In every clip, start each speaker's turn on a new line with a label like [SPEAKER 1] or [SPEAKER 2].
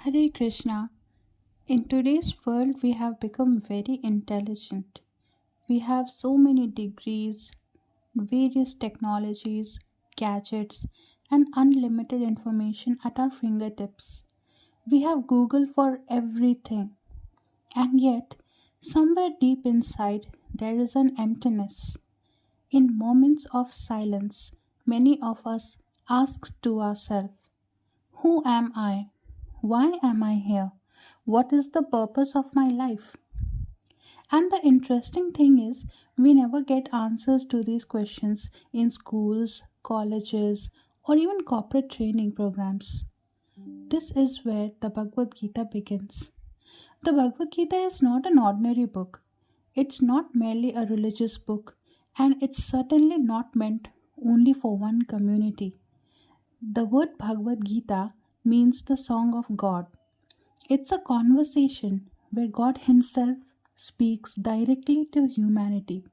[SPEAKER 1] Hare Krishna. In today's world, we have become very intelligent. We have so many degrees, various technologies, gadgets, and unlimited information at our fingertips. We have Google for everything. And yet, somewhere deep inside, there is an emptiness. In moments of silence, many of us ask to ourselves, who am I? Why am I here? What is the purpose of my life? And the interesting thing is, we never get answers to these questions in schools, colleges, or even corporate training programs. This is where the Bhagavad Gita begins. The Bhagavad Gita is not an ordinary book, it's not merely a religious book, and it's certainly not meant only for one community. The word Bhagavad Gita means the song of God. It's a conversation where God Himself speaks directly to humanity.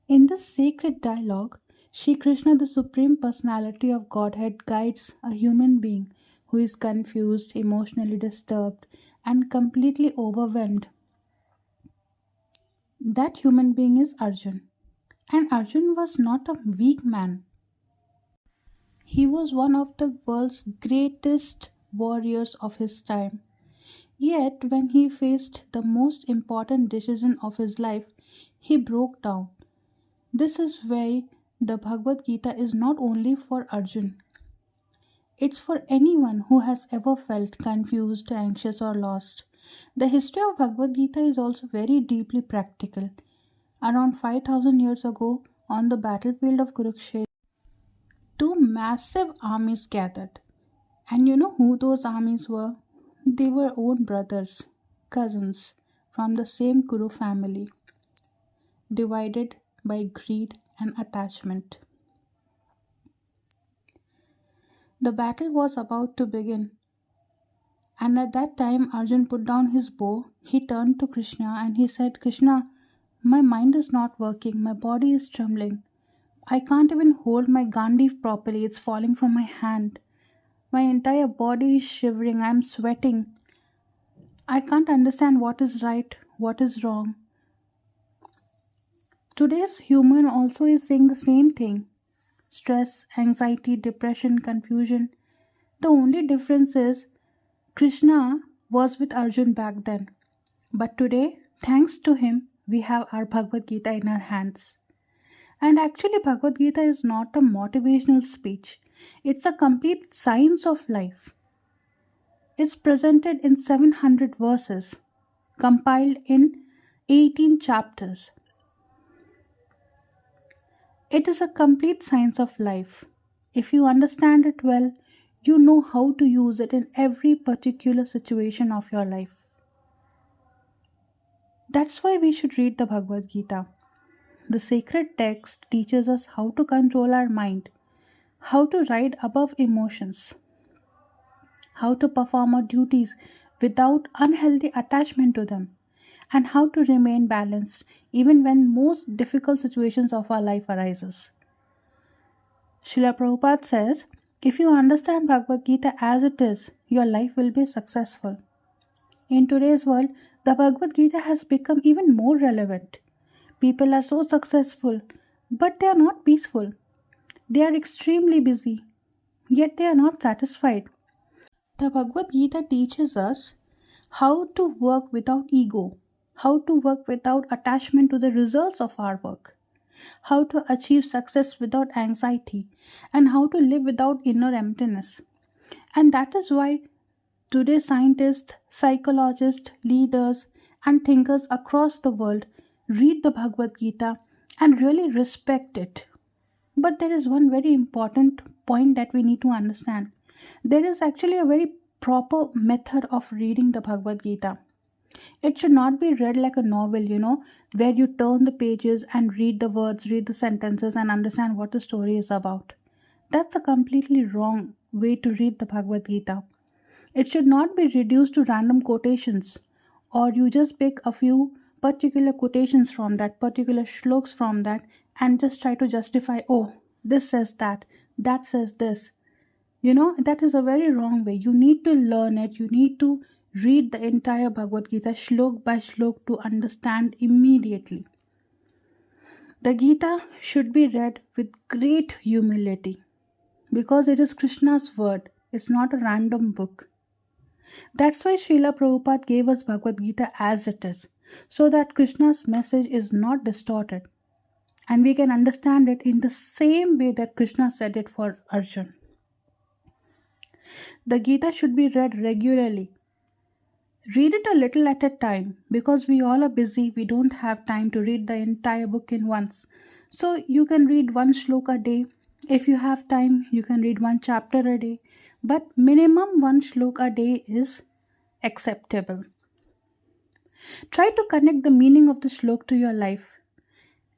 [SPEAKER 1] In this sacred dialogue, Sri Krishna, the Supreme Personality of Godhead, guides a human being who is confused, emotionally disturbed, and completely overwhelmed. That human being is Arjun. And Arjun was not a weak man. He was one of the world's greatest warriors of his time. Yet, when he faced the most important decision of his life, he broke down. This is why the Bhagavad Gita is not only for Arjun, it's for anyone who has ever felt confused, anxious, or lost. The history of Bhagavad Gita is also very deeply practical. Around 5000 years ago, on the battlefield of Kurukshetra, two massive armies gathered. And you know who those armies were? They were own brothers, cousins from the same Kuru family, divided by greed and attachment. The battle was about to begin, and at that time Arjun put down his bow. He turned to Krishna and he said, Krishna, my mind is not working, my body is trembling. I can't even hold my Gandhi properly, it's falling from my hand. My entire body is shivering, I'm sweating. I can't understand what is right, what is wrong. Today's human also is saying the same thing. Stress, anxiety, depression, confusion. The only difference is Krishna was with Arjun back then. But today, thanks to him, we have our Bhagavad Gita in our hands. And actually, Bhagavad Gita is not a motivational speech. It's a complete science of life. It's presented in 700 verses, compiled in 18 chapters. It is a complete science of life. If you understand it well, you know how to use it in every particular situation of your life. That's why we should read the Bhagavad Gita. The sacred text teaches us how to control our mind, how to ride above emotions, how to perform our duties without unhealthy attachment to them, and how to remain balanced even when most difficult situations of our life arises. Srila Prabhupada says, if you understand Bhagavad Gita as it is, your life will be successful. In today's world, the Bhagavad Gita has become even more relevant. People are so successful, but they are not peaceful. They are extremely busy, yet they are not satisfied. The Bhagavad Gita teaches us how to work without ego, how to work without attachment to the results of our work, how to achieve success without anxiety, and how to live without inner emptiness. And that is why today scientists, psychologists, leaders, and thinkers across the world read the Bhagavad Gita and really respect it. But there is one very important point that we need to understand. There is actually a very proper method of reading the Bhagavad Gita. It should not be read like a novel, where you turn the pages and read the words, read the sentences, and understand what the story is about. That's a completely wrong way to read the Bhagavad Gita. It should not be reduced to random quotations, or you just pick a few particular quotations from that, particular shloks from that, and just try to justify, oh, this says that, that says this. That is a very wrong way. You need to learn it. You need to read the entire Bhagavad Gita shlok by shlok to understand immediately. The Gita should be read with great humility because it is Krishna's word. It's not a random book. That's why Srila Prabhupada gave us Bhagavad Gita as it is, so that Krishna's message is not distorted and we can understand it in the same way that Krishna said it for Arjun. The Gita should be read regularly. Read it a little at a time because we all are busy. We don't have time to read the entire book in once. So you can read one shlok a day. If you have time, you can read one chapter a day. But minimum one shlok a day is acceptable. Try to connect the meaning of the shlok to your life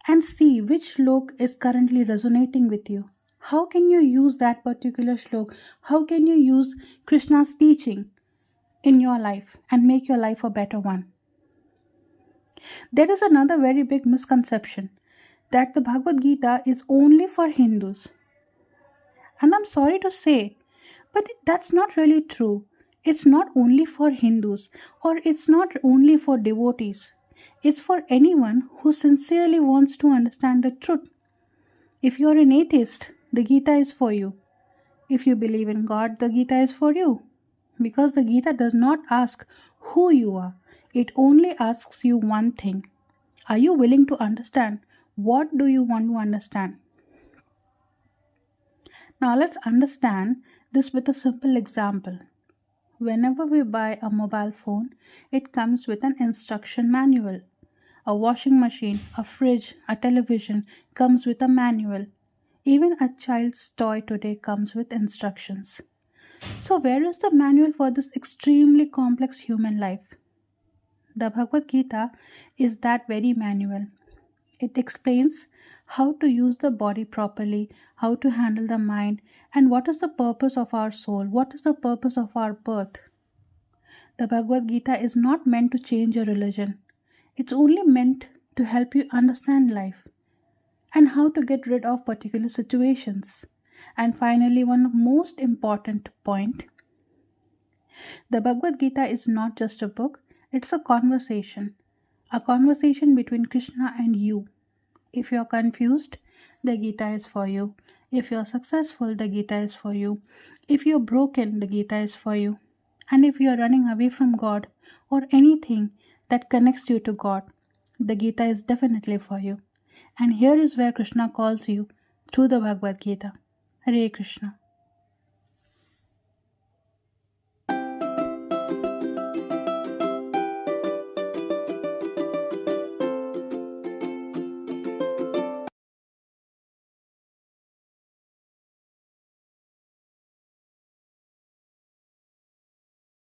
[SPEAKER 1] and see which shlok is currently resonating with you. How can you use that particular shlok? How can you use Krishna's teaching in your life and make your life a better one? There is another very big misconception that the Bhagavad Gita is only for Hindus. And I'm sorry to say, but that's not really true. It's not only for Hindus or it's not only for devotees. It's for anyone who sincerely wants to understand the truth. If you're an atheist, the Gita is for you. If you believe in God, the Gita is for you. Because the Gita does not ask who you are. It only asks you one thing. Are you willing to understand? What do you want to understand? Now let's understand this with a simple example. Whenever we buy a mobile phone, it comes with an instruction manual. A washing machine, a fridge, a television comes with a manual. Even a child's toy today comes with instructions. So where is the manual for this extremely complex human life? The Bhagavad Gita is that very manual. It explains how to use the body properly, how to handle the mind, and what is the purpose of our soul, what is the purpose of our birth. The Bhagavad Gita is not meant to change your religion. It's only meant to help you understand life and how to get rid of particular situations. And finally, one most important point, the Bhagavad Gita is not just a book, it's a conversation between Krishna and you. If you're confused, the Gita is for you. If you're successful, the Gita is for you. If you're broken, the Gita is for you. And if you're running away from God or anything that connects you to God, the Gita is definitely for you. And here is where Krishna calls you through the Bhagavad Gita. Hare Krishna.